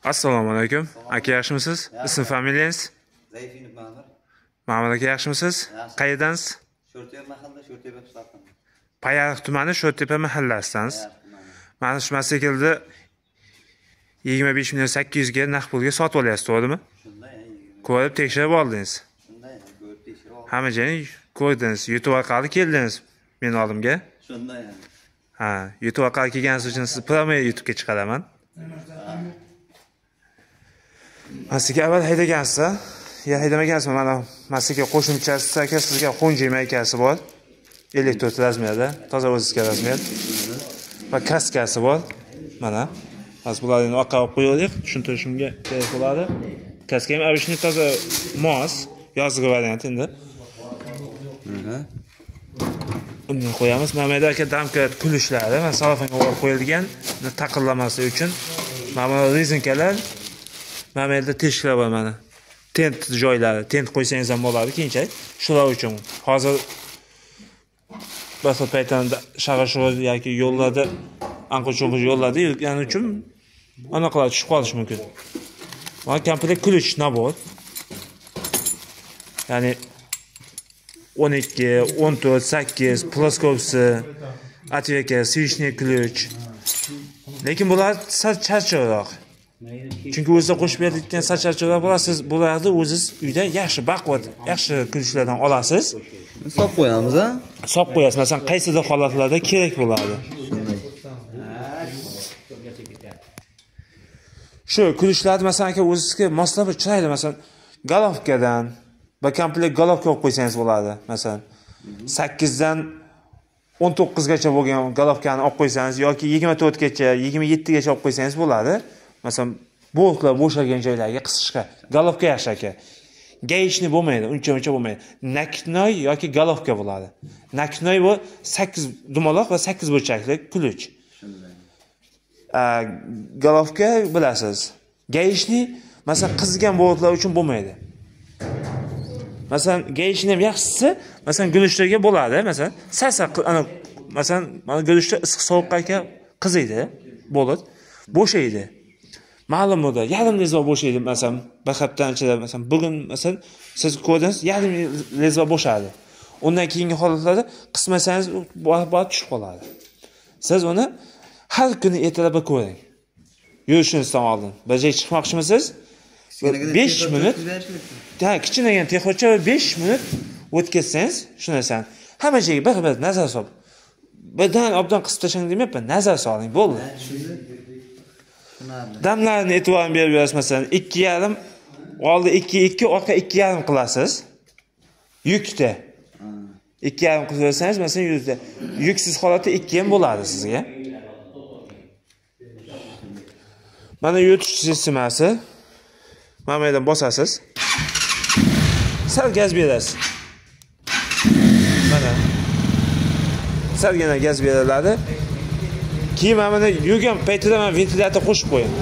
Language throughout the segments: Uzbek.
Assalomu alaykum. Aka yaxshimisiz? Ism familiyangiz? Zaifini Ma'mur. Ma'mur aka yaxshimisiz? Qayerdansiz? Sho'rtepa mahalla, Sho'rtepa qishloqdan. Payariq tumani Sho'rtepa mahallasidansiz. Mana shu masakelda 25.800 ga naqd pulga sotib olyapsiz, to'g'rimi? Shunday. Ko'rib tekshirib oldingiz. Shunday, ko'rib tekshirib oldim. Hamma joyni ko'rdingiz, YouTube orqali keldingiz men oldimga. Shunday. Ha, YouTube orqali kelganingiz uchun sizni promil YouTube'ga chiqaraman. Masika avval haydagansiz, ya haydamagansiz, mana masika qo'shimchasi aka sizga xunji maykasi bor. 54 razmerda, toza o'zizga razmer. Va kaskasi bor. Mana. Hozir bularni orqaga qo'yib qo'yaylik, tushuntirishimga kerak bo'ladi. Kaska ham avishni toza mos, yozgi variant endi. Uni qo'yamiz. Mamada aka damka kulishlari, mana salofanga olib qo'yilgan, taqillamaslik uchun mana rezinkalar, mana yerda teshiklar bor mana. Tent joylari, tent qo'ysangiz ham bo'ladi keyinchalik. Shular uchun hozir bir xil paytda shag'ir yoki yo'llarda anqo'chunqi yo'llarda yurgani uchun anaqalar tushib qolishi mumkin. Mana komplekt kulich nabor. Ya'ni 12, 14, 8 ploskopsi, atveka, switchniy kulich. Lekin bular charchoqroq. Chunki o'zida qo'shib berilgan charchoqroq bo'ladi. Siz bularni o'zingiz uyda yaxshi baquvvat, yaxshi kulichlardan olasiz. Sop qo'yamiz, ha? Sop qo'yasiz. Masalan, qaysidir holatlarda kerak bo'ladi. Shu kulichlarni masalan aka o'zingizga moslab chiroyli, masalan, golovkadan bir komplekt golovka olib qo'ysangiz bo'ladi. Masalan, 8 dan 19 gacha bo'lgan golovkani olib qo'ysangiz yoki 24 gacha, 27 gacha olib qo'ysangiz bo'ladi. Masalan, boltlar bo'shagan joylarga qisishga golovka yaxshi aka. Geyishni bo'lmaydi, uncha bo'lmaydi. Naknoy yoki golovka bo'ladi. Naknoy bu 8 dumaloq va 8 burchakli kulich. Golovka bilasiz. Geyishni masalan qizigan boltlar uchun bo'lmaydi. Masalan, geyishni ham yaxshisi, masalan, gulishlarga bo'ladi. Masalan, sasa ana masalan, mana gulishda issiq sovuqqa qiziydi, bolt bo'shaydi. Ma'lum bo'ldi, yarim lezva bo'shaydi, masalan, bir haftadan ichida, masalan, bugun masalan siz ko'rdingiz, yarim lezva bo'shadi. Undan keyingi holatlarda qismasangiz borib tushib qoladi. Siz uni har kuni ertalab ko'ring. Yurishingizdan oldin. Bir joyga chiqmoqchimisiz? 5 minut. Ha, kichkinagan texnocha 5 minut o'tkazsangiz, shu narsani hamma joyga bir nazar solib. Birdan obdan qisib tashlang demayapman, nazar soling, bo'ldi. Damlarni e'tiborini berib berasiz, masalan, 2,5, oldi 2, orqa 2,5 qilasiz. Yukda 2,5 qilib bersangiz, masalan, yuzda yuksiz holatda 2 ham bo'ladi sizga. Mana yutish sistemasi. Mana bu yerdan bosasiz. Sal gaz berasiz. Mana. Salgina gaz beriladi. Keyin mana yurgan paytida men ventilyator qo'shib qo'yaman.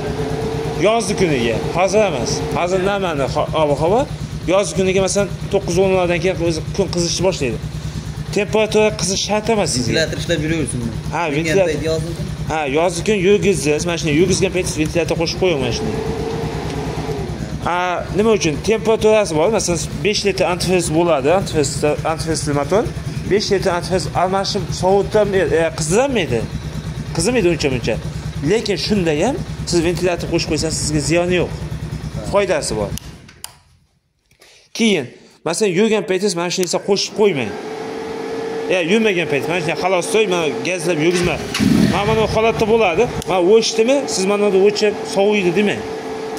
Yozgi kuniga, hozir emas. Hozir namani ob-havo, yozgi kuniga masalan 9-10 lardan keyin o'zi kun qizishni boshlaydi. Temperatura qizish shart emas sizga. Ventilyator ishlab yuraversin. Ha, ventilyator yozgi. Ha, yozgi kun yurgizsiz, mana shuni yurgizgan payt ventilyator qo'shib qo'ying mana shuni. Nima uchun? Temperaturasi bor. Masalan, 5 litr antifriz bo'ladi. Antifrizli motor. 5 litr antifriz almashib sovutdan qizdirmaydi. Qizimaydi uncha-muncha. Lekin shunda ham siz ventilyator qo'shib qo'ysangiz sizga ziyoni yo'q. Foydasi bor. Keyin, masalan, yurgan paytingiz mana shuni esa qo'shib qo'ymang. Yurmagan payt mana shuni xolos to'y, mana gazlab yurgizma. Mana bu holatda bo'ladi. Mana o'chdimi? Siz mana buni o'chib soviydi demang.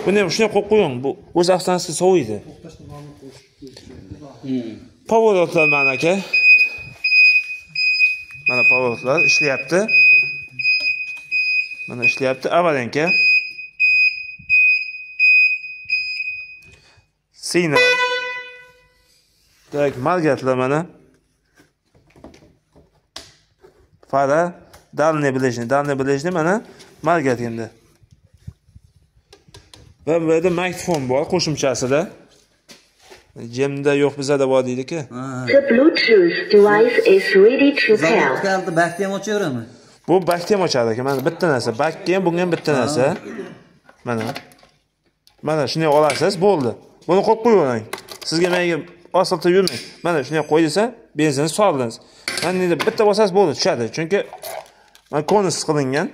Buni ham shunday qo'yib qo'ying. Bu o'z avtomatik soviydi. Pavorotlar mana aka. Mana pavorotlar ishlayapti. Mana ishlayapti. Avalanka. Signal. Tak, malgatlar mana. Fara, dalniy bilishni mana malgat endi. Va bu yerda mikrofon bor qo'shimchasida. Jemda yo'q, bizada bor deydi-ku. The Bluetooth device is ready to pair. Zavodda bakni ham ochaveradimi? Bu bakni ham ochadi aka. Mana bitta narsa, bakki ham, bunga ham bitta narsa. Mana. Mana shunday olasiz, bo'ldi. Buni qo'yib qo'yavering. Sizga menga osilta yurmang. Mana shunday qo'y desa, benzinni soldingiz. Mana endi bitta bosasiz bo'ldi, tushadi. Chunki mana konus qilingan.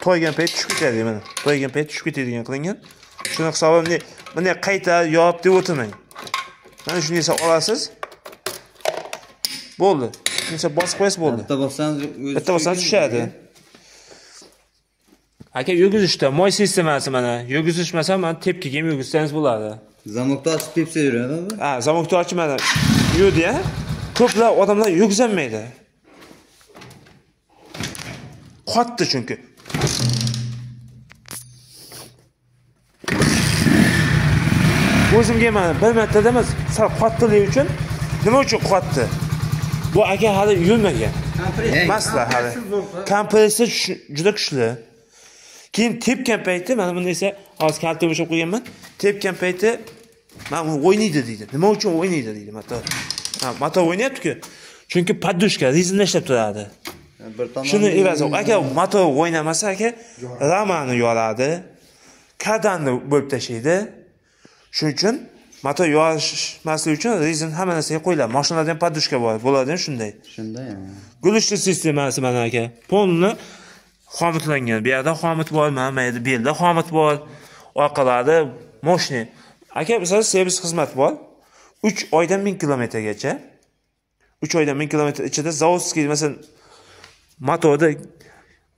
To'ygan payt tushib ketadi mana. To'ygan payt tushib ketadigan qilingan. Shuni hisobimni bunday qayta yop deb o'tirmang. Mana shunday olasiz. Bo'ldi. Shuncha bosib qo'yasiz bo'ldi. Bitta bossangiz tushadi. Aka yurgizishda moy sistemasi mana. Yurgizishmasa mana tepkiga ham yurgizsangiz bo'ladi. Zamokni ochib tepsa yuradimi? Ha, zamokni ochib mana yurdi-ya. Ko'plar odamlar yurgizolmaydi. Qotdi chunki. O'zimga mana bir martada emas, sal qottiligi uchun nima uchun qotdi? Bu aka hali yurmagan. Masla hali. Kompressor juda kuchli. Keyin tepgan payti mana bunda esa hozir kalta o'shab qo'yganman. Tepgan payti mana u o'ynaydi deydi. Nima uchun o'ynaydi deydi motor. Ha, motor o'ynayapti-ku. Chunki poddushka rezinda ishlab turadi. Shuni evazi aka motor o'ynamasa aka ramani yoradi. Kardanni bo'lib tashlaydi. Shuning uchun motor yorishmasligi uchun rezin hamma narsaga qo'yiladi. Mashinalarda ham poddushka bor, bo'ladi ham shunday. Shunday. Gulishli sistemasi mana aka. Polni xomitlangan. Bu yerda xomit bor, mana bu yerda belda xomit bor. Orqalarda mashina. Aka, bizda servis xizmat bor. 3 oydan 1000 kilometrgacha. 3 oydan 1000 kilometr ichida zavodskiy masalan motorda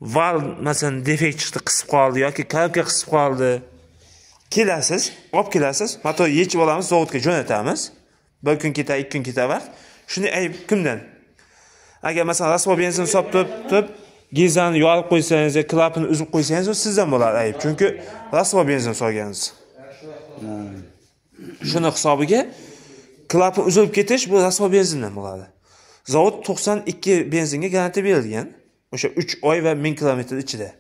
val masalan defekt chiqdi, qisib qoldi yoki karobka qisib qoldi. Kelasiz, olib kelasiz, motor yechib olamiz, zavodga jo'natamiz. Bir kun ketadi, 2 kun ketadi vaqt. Shuni ayb kimdan? Agar masalan rasvo benzin solib turib, gizani yorib qo'ysangiz, klapini uzib qo'ysangiz, o sizdan bo'ladi ayb. Chunki rasvo benzin solgansiz. Shuni hisobiga klapni uzilib ketish bu rasvo benzindan bo'ladi. Zavod 92 benzinga garantiya berilgan. O'sha 3 oy va 1000 kilometr ichida.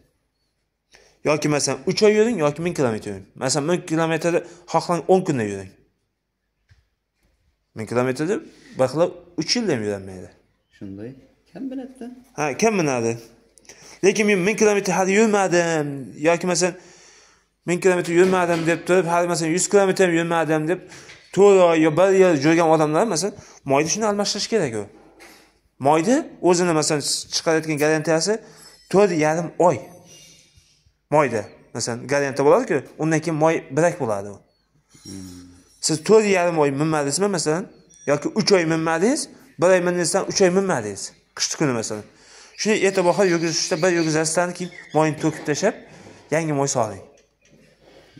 Yoki masalan 3 oy yuring yoki 1000 kilometr yuring. Masalan 1000 kilometrda xohlang 10 kunda yuring. 1000 kilometrda baxla 3 yilda ham yurolmaydi. Shunday. Kim biladi? Ha, kim biladi? Lekin men 1000 kilometr hali yurmadim yoki masalan 1000 kilometr yurmadim deb turib, hali masalan 100 kilometr ham yurmadim deb 4 oy yo 1 yil yurgan odamlar masalan moyni shuni almashtirish kerak u. Moyni o'zini masalan chiqarayotgan garantiyasi 4,5 oy. Moyda masalan garantiya bo'ladi-ku, undan keyin moy birak bo'ladi u. Siz 4,5 oy minmadingizmi masalan yoki 3 oy minmadingiz, 1 oy mindingizdan 3 oy minmadingiz. Qishki kuni masalan. Shuni e'tiborga yurgizishda bir yurgizasizdan keyin moyni to'kib tashlab, yangi moy soling.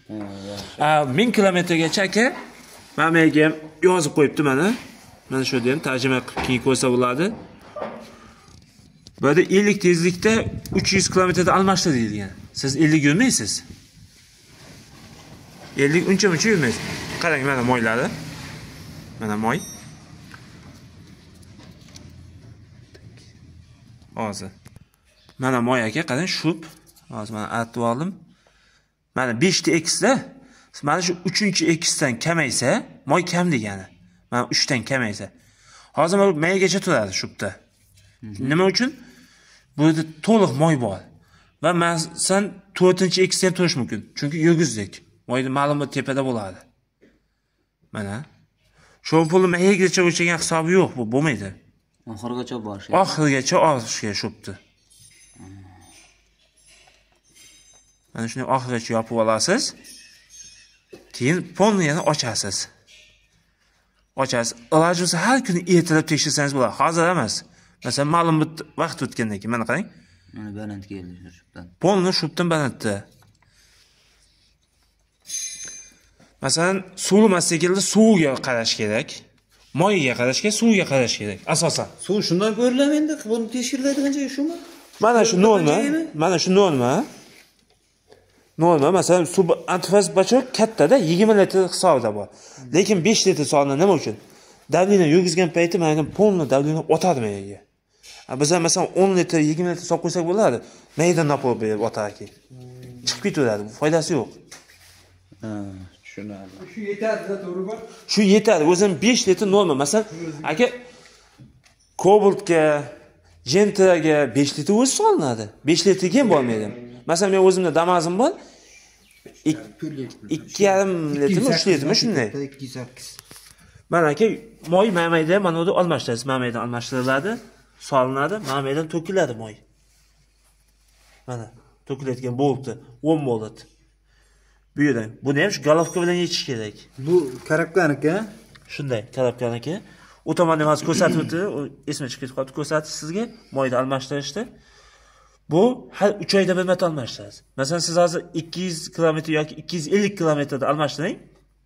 1000 kilometrgacha aka mana menga ham yozib qo'yibdi mana. Mana shu yerda ham tarjima qilib keyin ko'rsa bo'ladi. Burada 50 tezlikda 300 kilometrda almashtir deyilgan. Siz 50 yurmaysiz. 50 uncha yurmaysiz. Qarang mana moylari. Mana moy. Hozir. Mana moy aka, qarang shub. Hozir mana artib oldim. Mana 5 ta X da mana shu 3-X dan kamaysa, moy kam degani. Mana 3 dan kamaysa. Hozir bu maygacha turadi shubda. Nima uchun? Bu yerda to'liq moy bor. Va masalan 4-X dan turish mumkin. Chunki yurgizdik. Moyni ma'lum bir tepada bo'ladi. Mana. Shu pulni maygacha o'lchagan hisobi yo'q, bu bo'lmaydi. Oxirigacha borish. Oxirigacha olishga shubdi. Mana shuni oxirigacha yopib olasiz. Keyin polni yana ochasiz. Ochasiz. Iloji bo'lsa har kuni ertalab tekshirsangiz bo'ladi. Hozir emas. Masalan, ma'lum bir vaqt o'tgandan keyin mana qarang. Mana baland keldi shubdan. Polni shubdan balandda. Masalan, suv masalan suvga qarash kerak. Moyiga qarash kerak, suvga qarash kerak asosan. Suv shundan ko'riladimi endi? Buni tekshiradigan joyi shumi? Mana shu norma. Mana shu norma. Norma masalan suv antifaz bachok kattada 20 litr hisobida bor. Lekin 5 litr soni nima uchun? Davlina yurgizgan payti mana polni davlina o'tadi menga. Bizlar masalan 10 litr, 20 litr solib qo'ysak bo'ladi. Maydan napol berib o'tarki. Chiqib ketaveradi, foydasi yo'q. Ha, tushunarli. Shu yetadi, to'g'rimi? Shu yetadi. O'zim 5 litr norma. Masalan, aka Cobaltga, Gentraga 5 litr o'zi solinadi. 5 litrga ham bormaydi. Masalan, men o'zimda Damazim bor. 2,5 litrmi, 3 litrmi shunday. 208. Mana aka, moy mamayda mana buni almashtirasiz. Mamaydan almashtiriladi, solinadi, mamaydan to'kiladi moy. Mana, to'kilayotgan bo'libdi, 10 bo'ladi. Bu yerdan. Buni ham shu golovka bilan yechish kerak. Bu karabkaniki. Shunday, karabkaniki. U tomonda hozir ko'rsatib o'tdi, esma chiqib ketib qoldi, ko'rsatish sizga moyda almashtirishdi. Bu har 3 oyda bir marta almashtirasiz. Masalan, siz hozir 200 kilometr yoki 250 kilometrda almashtiring.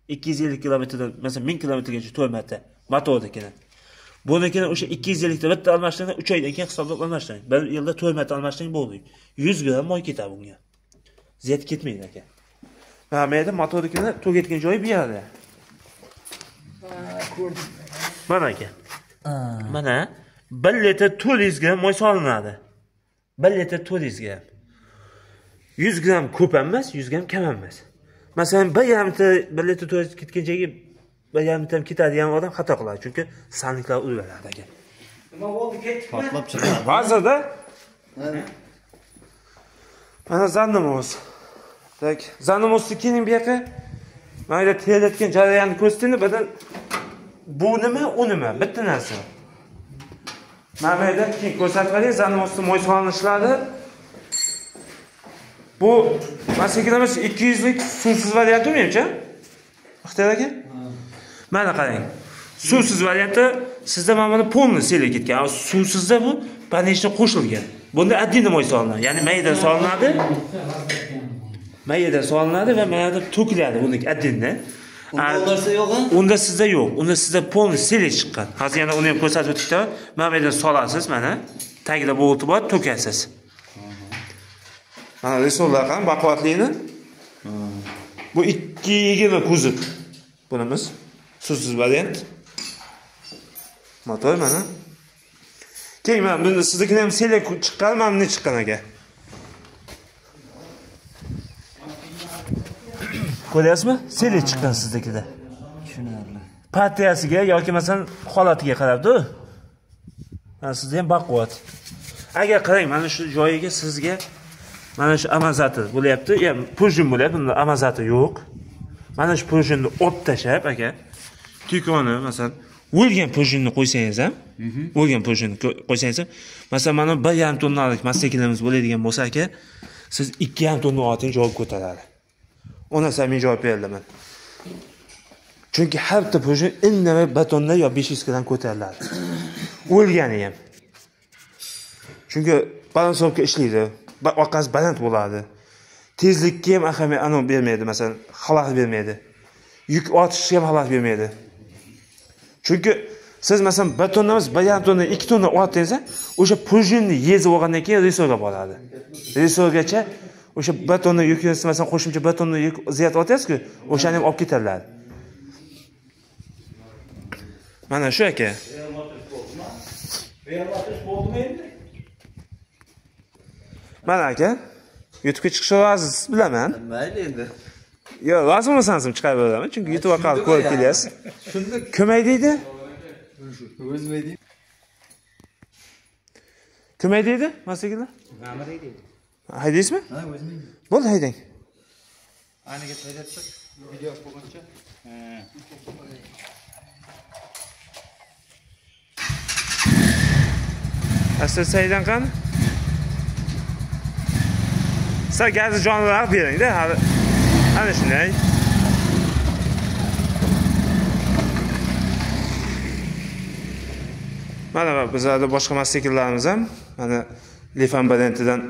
250 kilometrdan, masalan, 1000 kilometrgacha 4 marta motornikini. Bunikini o'sha 250 ta bitta almashtirganda 3 oydan keyin hisoblab almashtiring. Bir yilda 4 marta almashtiring bo'ldi. 100 gram moy ketadi bunga. Ziyat ketmaydi aka. Mana bu yerda motornikini to'g'etgan joyi bu yerda. Mana aka. Mana 1 litr 400 gram moy solinadi. 1 litr 400 gram. 100 gram ko'p emas, 100 gram kam emas. Masalan, 1,5 litr 400 ketgan joyga 1,5 litr ketadigan odam xato qiladi, chunki sanliklar uradi aka. Nima bo'ldi, ketdikmi? Portlab chiqadi. Hozirda mana zanimoz. Tak, zanimozni keling bu yoqqa. Mana yerda terayotgan jarayonni ko'rsating, birdan bu nima, u nima, bitta narsa. Mana bu yerda keyin ko'rsatib bering, zanimozning moy solinishlari. Bu masalan 200 lik suvsiz varianti menimcha. Ixtiyor aka? Mana qarang. Suvsiz varianti sizda mana buni polni selga ketgan. Suvsizda bu panechni qo'shilgan. Bunda отдельно moy solinadi. Ya'ni mayda solinadi. Mayda solinadi va mayda to'kiladi buniki отдельно. Unda yo'q-a? Unda sizda yo'q. Unda sizda polni selga chiqqan. Hozir yana uni ham ko'rsatib o'tdik-da. Mana mayda solasiz, mana tagida bo'lti bor, to'kasiz. Mana resurlar ham baquvvatligini. Bu 220 kuzov. Bunimiz suvsiz variant. Motor mana. Keyin mana buni siznikini ham selak chiqqan, mana bunday chiqqan aka. Ko'ryapsizmi? Selak chiqqan siznikida. Tushunarli. Partiyasiga yoki masalan holatiga qarab-da. Mana sizda ham baquvvat. Agar qarang, mana shu joyiga sizga mana shu amazati bo'lyapti. Ya'ni prujin bo'lyapti, bunda amazati yo'q. Mana shu prujinni olib tashab aka, tikoni masalan o'lgan prujinni qo'ysangiz ham, o'lgan prujinni qo'ysangiz ham, masalan mana 1,5 tonnalik mastakinlarimiz bo'ladigan bo'lsa aka, siz 2,5 tonna oting javob ko'taradi. Ona narsa men javob beraman. Chunki har bitta prujin indamay 1 tonna yo 500 kg ko'tariladi. O'lgani ham. Chunki balansovka ishlaydi. Orqasi baland bo'ladi. Tezlikka ham ahamiyat bermaydi, masalan, xalaqit bermaydi. Yuk ortishga ham xalaqit bermaydi. Chunki siz masalan 1 tonna emas, 1,5 tonna, 2 tonna ortdingiz, o'sha prujinni yezib olgandan keyin resorga boradi. Resorgacha o'sha 1 tonna yukni masalan qo'shimcha 1 tonna yuk ziyat ortyapsiz-ku, o'shani ham olib ketadilar. Mana shu aka. Mana aka, YouTube'ga chiqish lozim, bilaman. Mayli endi. Yo'q, lozim bo'lsa-ham chiqarib beraman, chunki YouTube orqali ko'rib kelyapsiz. Shunda Ko'may deydi? o'zim deydi. Ko'may deydi, masakilar? G'amir deydi. Haydaysizmi? Ha, o'zim deydi. Bo'ldi, haydang. Aniga tayyorlab video qo'ygancha. Asal saydan qani? Siz gazni jonliroq bering-da, hali. Ana shunday. Mana bizlarda boshqa mastakinlarimiz ham, mana Lifan brend'idan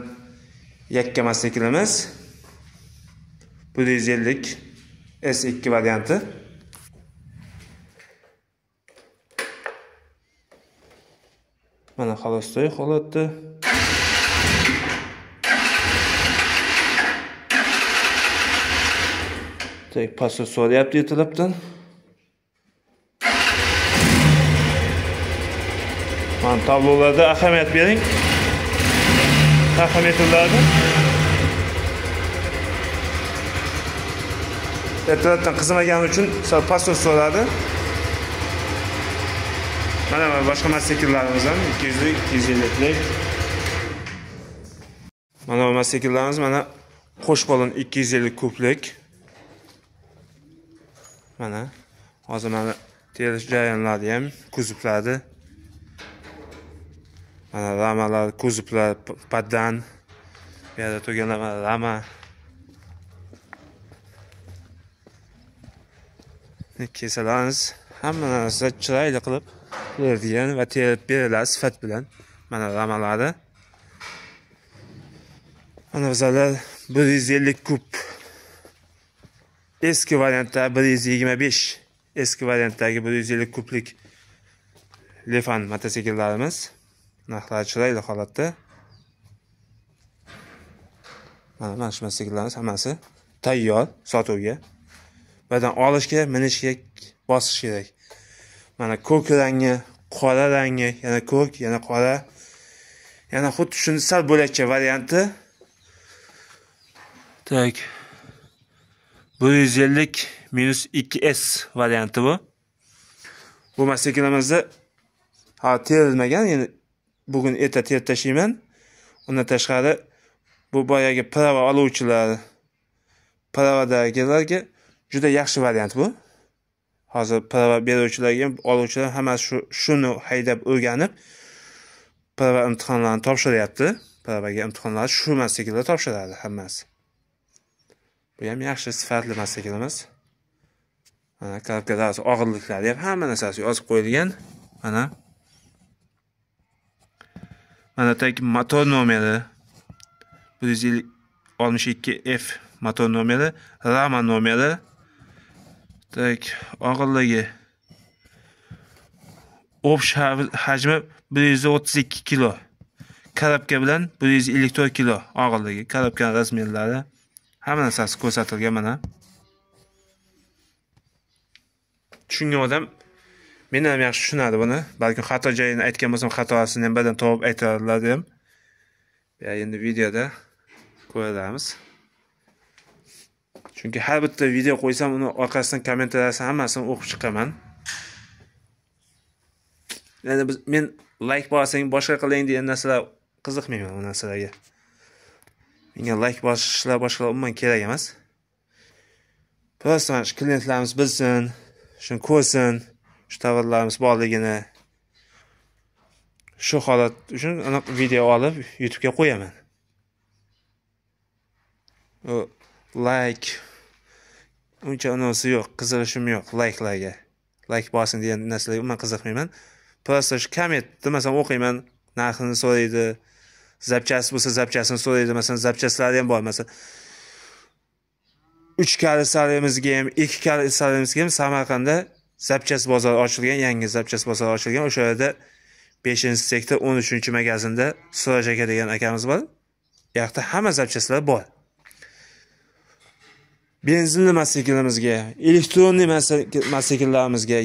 yakka mastakinimiz. 150 S2 varianti. Mana xolostoy holatda. Tek pasta so'rayapti ertalabdan. Mana tablolarda ahamiyat bering. Ahamiyatlarga. Ertalabdan qizimagani uchun pasta so'radi. Mana boshqa mastakinlarimiz ham 200 lik, 250 lik. Mana bu mototsikllarimiz mana qo'sh balon 250 kublik. Mana hozir mana terish jarayonlari ham kuzovladi. Mana ramalar, kuzovlar, paddan. Bu yerda turganlar mana rama. Kesalarimiz hamma narsa chiroyli qilib beradigan va terib beriladi sifat bilan. Mana ramalari. Mana bizlar 150 kub. Eski variantda 125. Eski variantdagi 150 kublik Lefan mototsikllarimiz. Narxlari chiroyli holatda. Mana shu mototsikllarimiz hammasi tayyor sotuvga. Badan olishga, minishga, bosish kerak. Mana ko'k rangi, qora rangi, yana ko'k, yana qora. Yana xuddi shuni sal bo'lakcha varianti. Tak. 150-2S varianti bu. Bu mototsiklimizni terilmagan, ya'ni bugun erta terib tashlayman. Undan tashqari bu boyagi prava oluvchilar, pravadagilarga juda yaxshi variant bu. Hozir prava beruvchilarga ham oluvchilar hammasi shuni haydab o'rganib prava imtihonlarini topshiryapti. Pravaga imtihonlarni shu mototsiklda topshiradi hammasi. Bu ham yaxshi sifatli mototsiklimiz. Mana kalkulyator og'irliklari ham hamma narsasi yozib qo'yilgan. Mana tak motor nomeri 162F motor nomeri, rama nomeri. Tak og'irligi o'psh hajmi 132 kilo. Karabka bilan 154 kilo og'irligi. Karabkaning razmerlari hamma narsasi ko'rsatilgan mana. Tushungan odam mendan ham yaxshi tushunadi buni. Balki xato joyini aytgan bo'lsam, xatosini ham badan topib aytadilar ham. Ya endi videoda ko'ramiz. Chunki har bitta video qo'ysam, uni orqasidan kommentariyasi hammasini o'qib chiqaman. Endi men like bosing, boshqa qiling degan narsalar qiziqmayman u narsalarga. Menga like bosishlar boshqalar umuman kerak emas. Prosta shu klientlarimiz bilsin, shuni ko'rsin, shu tovarlarimiz borligini. Shu holat uchun aniq video olib YouTube ga qo'yaman. Like uncha unisi yo'q, qiziqishim yo'q likelarga. Like bosing degan narsalarga umuman qiziqmayman. Prosta shu kommentni masalan o'qiyman, narxini so'raydi. Zapchasi bo'lsa zapchasini so'raydi. Masalan, zapchaslari ham bor. Masalan, 3 karossariyamizga ham, 2 karossariyamizga ham Samarqandda zapchas bozori ochilgan, yangi zapchas bozori ochilgan. O'sha yerda 5-sektor 13-magazinda Suraj aka degan akamiz bor. Bu yoqda hamma zapchaslar bor. Benzinli mototsiklarimizga, elektronli mototsiklarimizga,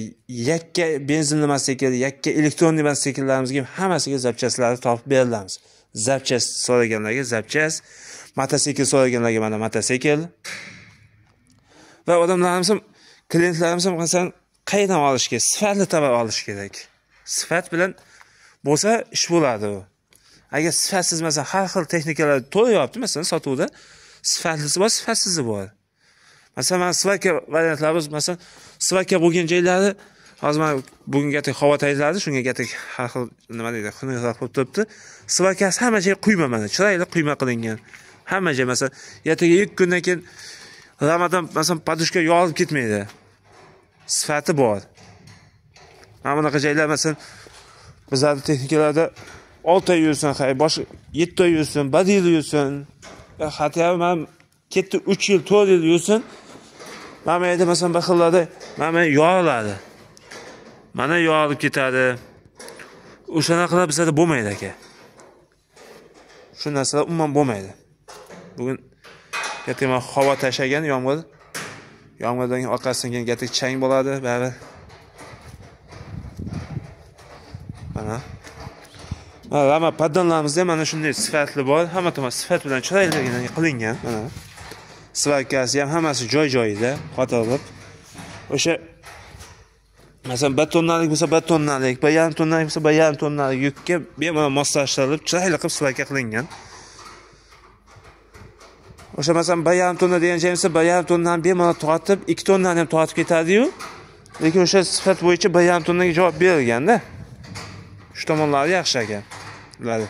yakka benzinli mototsikl, yakka elektronli mototsiklarimizga hammasiga zapchaslari topib berilamiz. Zapchas so'raganlarga zapchas, mototsikl so'raganlarga mana mototsikl. Va odamlarimiz ham, klientlarimiz ham masalan qayerdan olish kerak? Sifatli tovar olish kerak. Sifat bilan bo'lsa ish bo'ladi u. Agar sifatsiz masalan har xil texnikalar to'layapti, masalan sotuvda sifatlisi bor, sifatsizi bor. Masalan, svaka variantlarimiz, masalan, svaka bo'lgan joylari, hozir men bugun gatik havo tayyorladi, shunga gatik har xil nima deydi, xunuklar bo'lib turibdi. Svakasi hamma joy quyma mana, chiroyli quyma qilingan. Hamma joy masalan, ertaga 2 kundan keyin Ramadan masalan podushka yo'qolib ketmaydi. Sifati bor. Mana bunaqa joylar masalan bizlar texnikalarda 6 oy yursin, boshqa 7 oy yursin, 1 yil yursin. Hatto men ketdi 3 yil, 4 yil yursin. Mana yerda masalan bir xillarda mana yo'qoladi. Mana yo'qolib ketadi. O'shanaqa bizlarda bo'lmaydi aka. Shu narsalar umuman bo'lmaydi. Bugun gatik havo tashagan yomg'ir. Yomg'irdan orqasidan keyin gatik chang bo'ladi, bari. Mana. Rama paddanlarimizda mana shunday sifatli bor. Hamma tomon sifat bilan chiroyligina qilingan. Mana. Svakasi ham hammasi joy-joyida qotilib. O'sha masalan 1 tonnalik bo'lsa 1 tonnalik, 1,5 tonnalik bo'lsa 1,5 tonnalik yukka bemalol moslashtirilib, chiroyli qilib svaka qilingan. O'sha masalan 1,5 tonna degan joyimizda 1,5 tonnani bemalol tortib, 2 tonnani ham tortib ketadi-yu. Lekin o'sha sifat bo'yicha 1,5 tonnaga javob berilganda. Shu tomonlari yaxshi ekan. Ular.